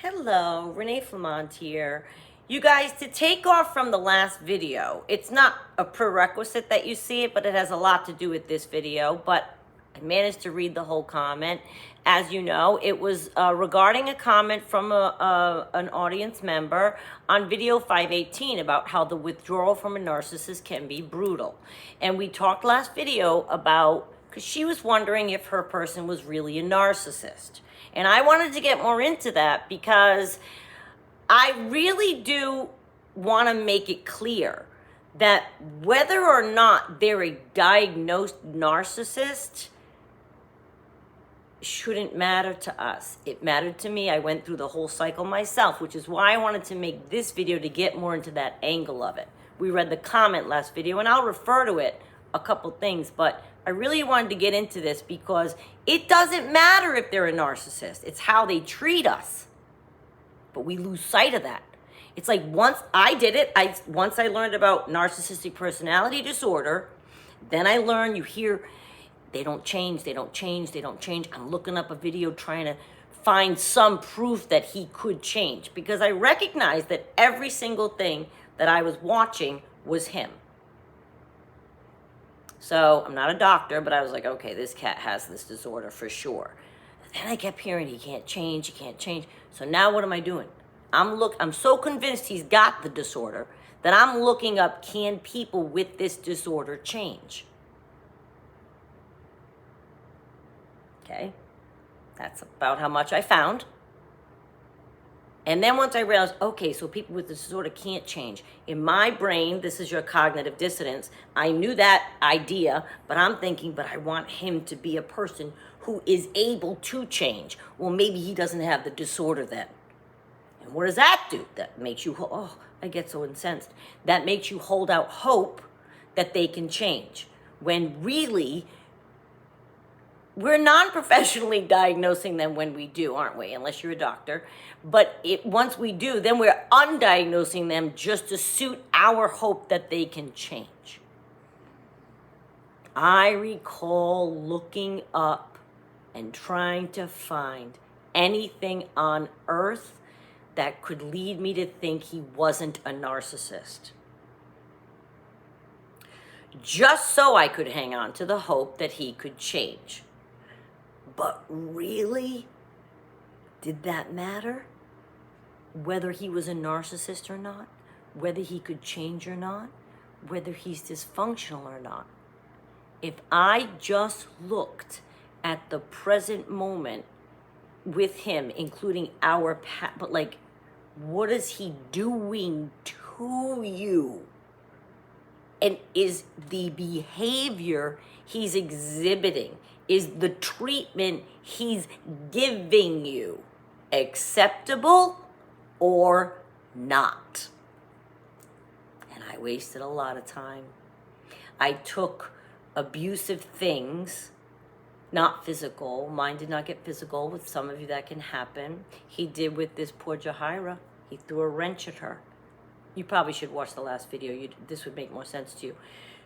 Hello, Renee Flamont here. You guys, to take off from the last video, it's not a prerequisite that you see it, but it has a lot to do with this video. But I managed to read the whole comment. As you know, it was regarding a comment from an audience member on video 518 about how the withdrawal from a narcissist can be brutal. And we talked last video about, because she was wondering if her person was really a narcissist. And I wanted to get more into that because I really do want to make it clear that whether or not they're a diagnosed narcissist shouldn't matter to us. It mattered to me. I went through the whole cycle myself, which is why I wanted to make this video to get more into that angle of it. We read the comment last video, and I'll refer to it a couple things, but I really wanted to get into this because it doesn't matter if they're a narcissist. It's how they treat us. But we lose sight of that. It's like once I did it, once I learned about narcissistic personality disorder, then I learned, you hear, they don't change, they don't change, they don't change. I'm looking up a video trying to find some proof that he could change because I recognized that every single thing that I was watching was him. So I'm not a doctor, but I was like, okay, this cat has this disorder for sure. And then I kept hearing he can't change, he can't change. So now what am I doing? I'm so convinced he's got the disorder that I'm looking up, can people with this disorder change? Okay, that's about how much I found. And then once I realized, okay, so people with this disorder can't change. In my brain, this is your cognitive dissonance. I knew that idea, but I'm thinking, but I want him to be a person who is able to change. Well, maybe he doesn't have the disorder then. And what does that do? That makes you, oh, I get so incensed. That makes you hold out hope that they can change. When really, we're non-professionally diagnosing them when we do, aren't we? Unless you're a doctor. But once we do, then we're undiagnosing them just to suit our hope that they can change. I recall looking up and trying to find anything on earth that could lead me to think he wasn't a narcissist. Just so I could hang on to the hope that he could change. But really, did that matter? Whether he was a narcissist or not, whether he could change or not, whether he's dysfunctional or not. If I just looked at the present moment with him, including our past, but like, what is he doing to you? And is the behavior he's exhibiting, is the treatment he's giving you acceptable or not? And I wasted a lot of time. I took abusive things, not physical. Mine did not get physical. With some of you that can happen. He did with this poor Jahira. He threw a wrench at her. You probably should watch the last video. This would make more sense to you.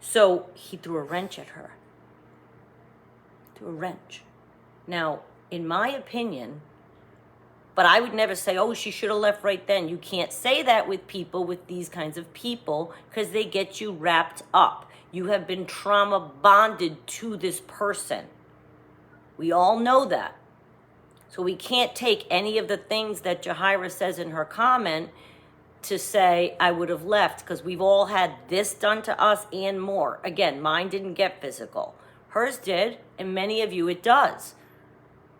So he threw a wrench at her. Threw a wrench. Now, in my opinion, but I would never say, oh, she should have left right then. You can't say that with people, with these kinds of people, because they get you wrapped up. You have been trauma bonded to this person. We all know that. So we can't take any of the things that Jahira says in her comment to say, I would have left, because we've all had this done to us and more. Again, mine didn't get physical. Hers did, and many of you it does.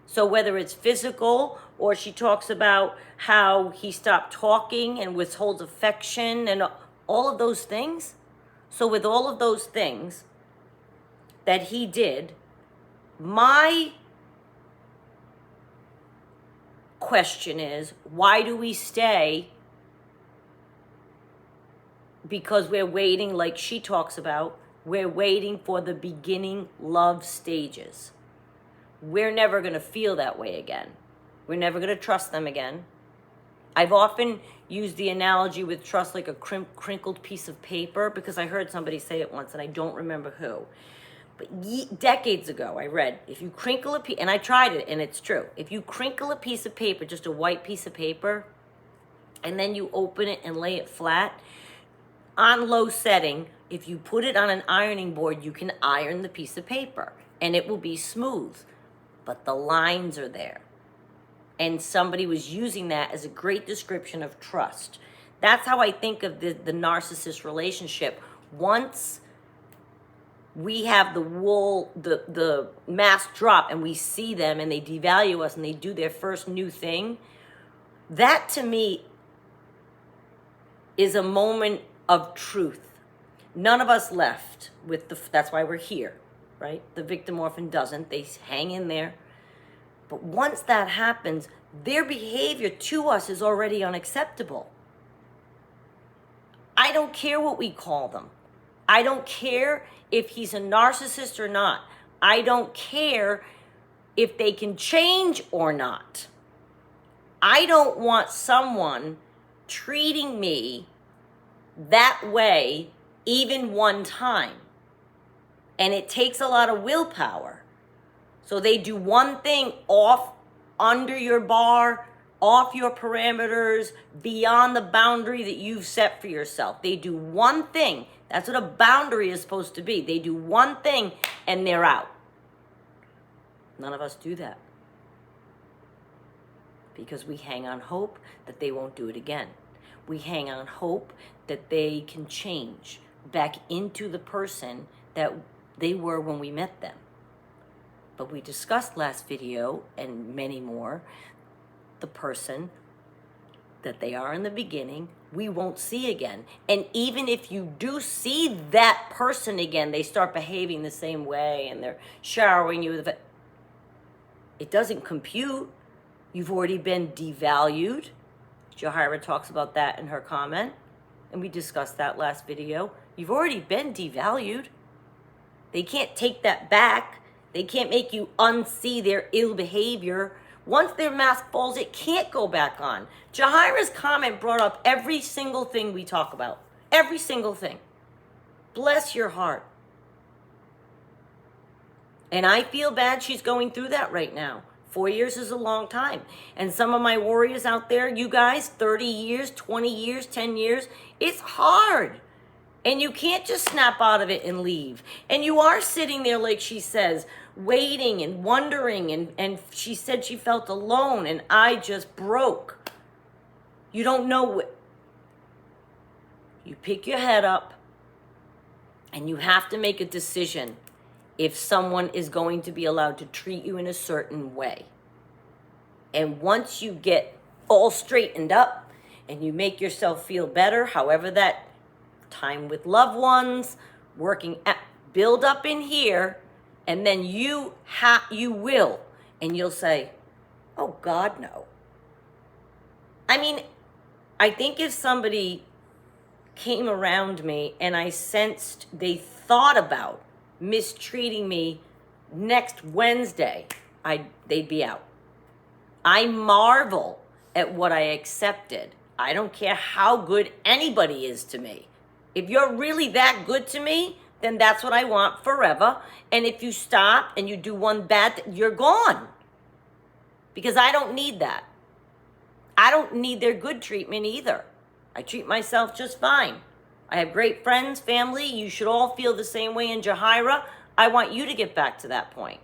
So whether it's physical, or she talks about how he stopped talking and withholds affection and all of those things. So with all of those things that he did, my question is, why do we stay? Because we're waiting, like she talks about, we're waiting for the beginning love stages. We're never going to feel that way again. We're never going to trust them again. I've often used the analogy with trust like a crinkled piece of paper, because I heard somebody say it once and I don't remember who. But decades ago, I read, if you crinkle a piece, and I tried it, and it's true. If you crinkle a piece of paper, just a white piece of paper, and then you open it and lay it flat, on low setting, if you put it on an ironing board, you can iron the piece of paper, and it will be smooth. But the lines are there. And somebody was using that as a great description of trust. That's how I think of the narcissist relationship. Once we have the mask drop and we see them and they devalue us and they do their first new thing, that to me is a moment of truth. None of us left with that's why we're here, right? The victim orphan doesn't. They hang in there. But once that happens, their behavior to us is already unacceptable. I don't care what we call them. I don't care if he's a narcissist or not. I don't care if they can change or not. I don't want someone treating me that way even one time. And it takes a lot of willpower. So they do one thing off, under your bar, off your parameters, beyond the boundary that you've set for yourself. They do one thing. That's what a boundary is supposed to be. They do one thing and they're out. None of us do that. Because we hang on hope that they won't do it again. We hang on hope that they can change back into the person that they were when we met them. But we discussed last video, and many more, the person that they are in the beginning, we won't see again. And even if you do see that person again, they start behaving the same way and they're showering you with it. It doesn't compute. You've already been devalued. Jahira talks about that in her comment, and we discussed that last video. You've already been devalued. They can't take that back. They can't make you unsee their ill behavior. Once their mask falls, it can't go back on. Jahira's comment brought up every single thing we talk about. Every single thing. Bless your heart. And I feel bad she's going through that right now. 4 years is a long time. And some of my warriors out there, you guys, 30 years, 20 years, 10 years, it's hard. And you can't just snap out of it and leave. And you are sitting there, like she says, waiting and wondering. And she said she felt alone, and I just broke. You don't know what. You pick your head up, and you have to make a decision if someone is going to be allowed to treat you in a certain way. And once you get all straightened up, and you make yourself feel better, however that time with loved ones, working at, build up in here, and then you will, and you'll say, oh God, no. I mean, I think if somebody came around me and I sensed they thought about mistreating me next Wednesday, they'd be out. I marvel at what I accepted. I don't care how good anybody is to me. If you're really that good to me, then that's what I want forever. And if you stop and you do one bad thing, you're gone. Because I don't need that. I don't need their good treatment either. I treat myself just fine. I have great friends, family. You should all feel the same way in Jahira. I want you to get back to that point.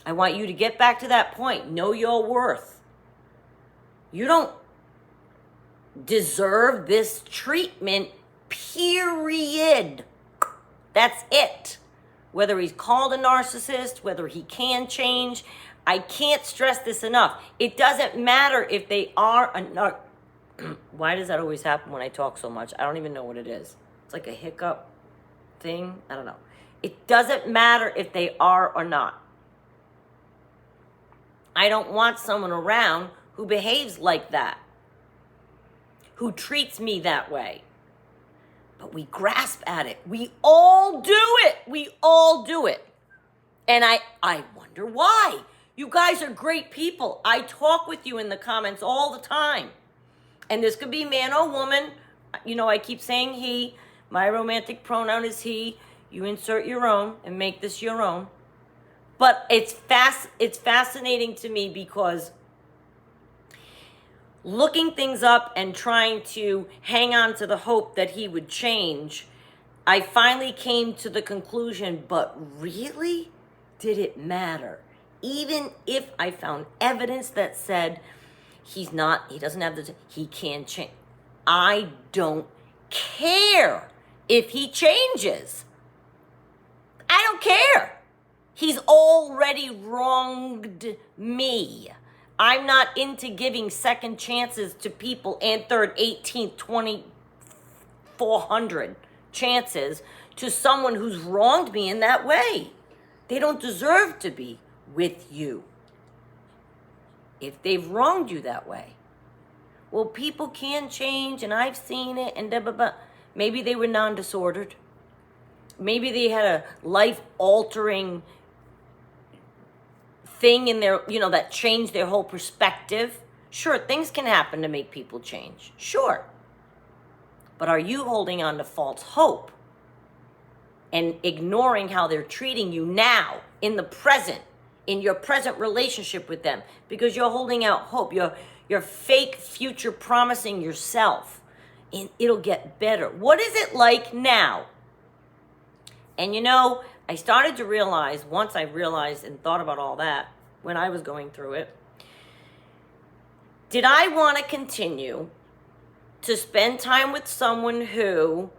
I want you to get back to that point. Know your worth. You don't deserve this treatment, period. That's it. Whether he's called a narcissist, whether he can change, I can't stress this enough. It doesn't matter if they are a Why does that always happen when I talk so much? I don't even know what it is. It's like a hiccup thing. I don't know. It doesn't matter if they are or not. I don't want someone around who behaves like that, who treats me that way. But we grasp at it. We all do it. We all do it. And I wonder why. You guys are great people. I talk with you in the comments all the time. And this could be man or woman. You know, I keep saying he. My romantic pronoun is he. You insert your own and make this your own. But it's fascinating to me because looking things up and trying to hang on to the hope that he would change, I finally came to the conclusion, but really, did it matter? Even if I found evidence that said he doesn't have this, he can change. I don't care if he changes. I don't care. He's already wronged me. I'm not into giving second chances to people and third, 18th, 400 chances to someone who's wronged me in that way. They don't deserve to be with you if they've wronged you that way. Well, people can change, and I've seen it, and blah, blah, blah. Maybe they were non-disordered. Maybe they had a life-altering thing in their, that changed their whole perspective. Sure, things can happen to make people change. Sure. But are you holding on to false hope and ignoring how they're treating you now, in the present, in your present relationship with them, because you're holding out hope? You're fake future promising yourself, and it'll get better. What is it like now? And I started to realize, once I realized and thought about all that, when I was going through it, did I want to continue to spend time with someone who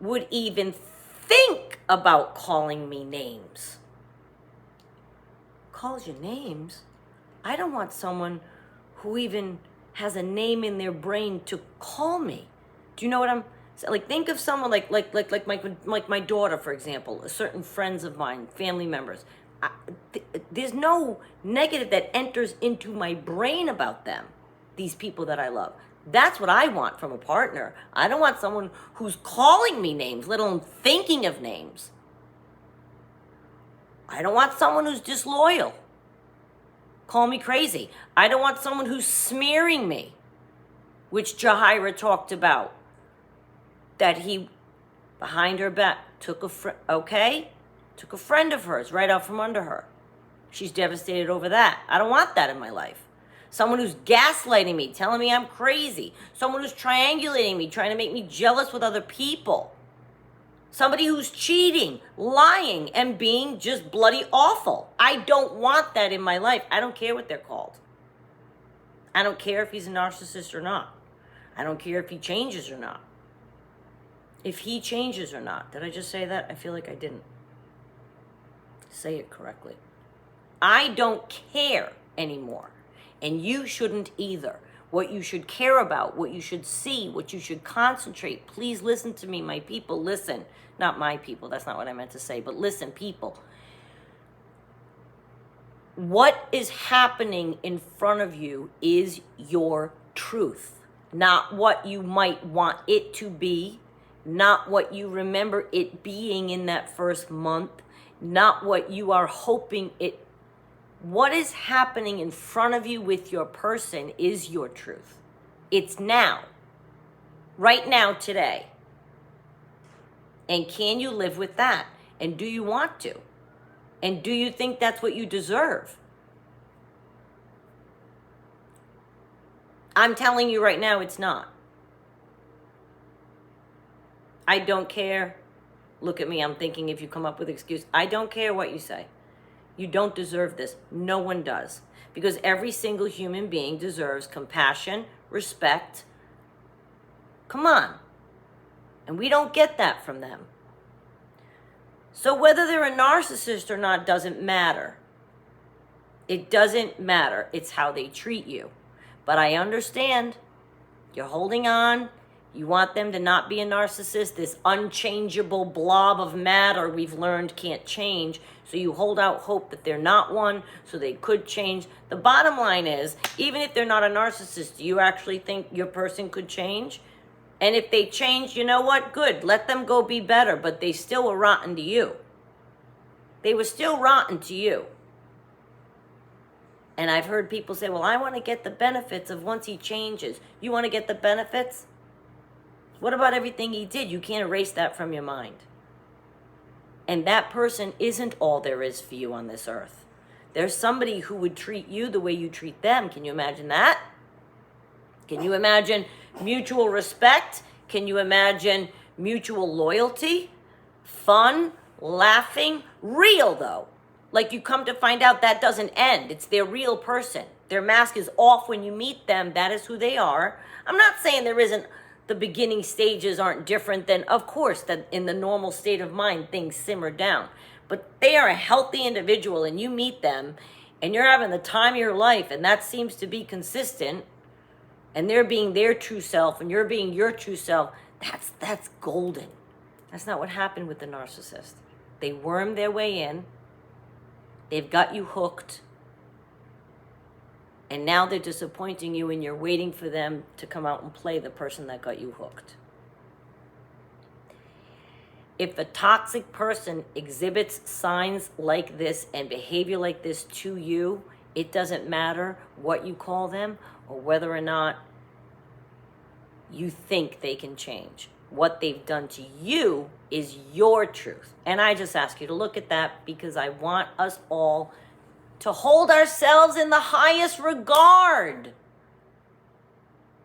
would even think about calling me names? Calls you names? I don't want someone who even has a name in their brain to call me. Do you know what I'm saying? Like, think of someone like my daughter, for example, certain friends of mine, family members. There's no negative that enters into my brain about them, these people that I love. That's what I want from a partner. I don't want someone who's calling me names, let alone thinking of names. I don't want someone who's disloyal. Call me crazy. I don't want someone who's smearing me, which Jahira talked about. That he, behind her back, took a friend of hers right out from under her. She's devastated over that. I don't want that in my life. Someone who's gaslighting me, telling me I'm crazy. Someone who's triangulating me, trying to make me jealous with other people. Somebody who's cheating, lying, and being just bloody awful. I don't want that in my life. I don't care what they're called. I don't care if he's a narcissist or not. I don't care if he changes or not. If he changes or not. Did I just say that? I feel like I didn't say it correctly. I don't care anymore. And you shouldn't either. What you should care about, what you should see, what you should concentrate. Please listen to me, my people. Listen. Not my people. That's not what I meant to say. But listen, people. What is happening in front of you is your truth. Not what you might want it to be. Not what you remember it being in that first month. Not what you are hoping it. What is happening in front of you with your person is your truth. It's now. Right now, today. And can you live with that? And do you want to? And do you think that's what you deserve? I'm telling you right now, it's not. I don't care. Look at me, I'm thinking if you come up with an excuse. I don't care what you say. You don't deserve this. No one does. Because every single human being deserves compassion, respect. Come on. And we don't get that from them. So whether they're a narcissist or not doesn't matter. It doesn't matter. It's how they treat you. But I understand. You're holding on. You want them to not be a narcissist, this unchangeable blob of matter we've learned can't change. So you hold out hope that they're not one, so they could change. The bottom line is, even if they're not a narcissist, do you actually think your person could change? And if they change, you know what? Good. Let them go be better, but they still were rotten to you. They were still rotten to you. And I've heard people say, well, I want to get the benefits of once he changes. You want to get the benefits? What about everything he did? You can't erase that from your mind. And that person isn't all there is for you on this earth. There's somebody who would treat you the way you treat them. Can you imagine that? Can you imagine mutual respect? Can you imagine mutual loyalty? Fun, laughing, real though. Like you come to find out that doesn't end. It's their real person. Their mask is off when you meet them. That is who they are. I'm not saying there isn't, the beginning stages aren't different than, of course, that in the normal state of mind, things simmer down. But they are a healthy individual and you meet them and you're having the time of your life and that seems to be consistent and they're being their true self and you're being your true self. That's golden. That's not what happened with the narcissist. They wormed their way in. They've got you hooked. And now they're disappointing you and you're waiting for them to come out and play the person that got you hooked. If a toxic person exhibits signs like this and behavior like this to you, it doesn't matter what you call them or whether or not you think they can change. What they've done to you is your truth. And I just ask you to look at that because I want us all to hold ourselves in the highest regard.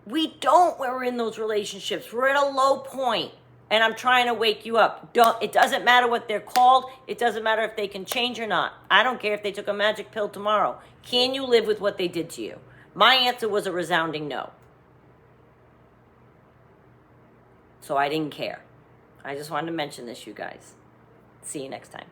We don't when we're in those relationships. We're at a low point. And I'm trying to wake you up. It doesn't matter what they're called. It doesn't matter if they can change or not. I don't care if they took a magic pill tomorrow. Can you live with what they did to you? My answer was a resounding no. So I didn't care. I just wanted to mention this, you guys. See you next time.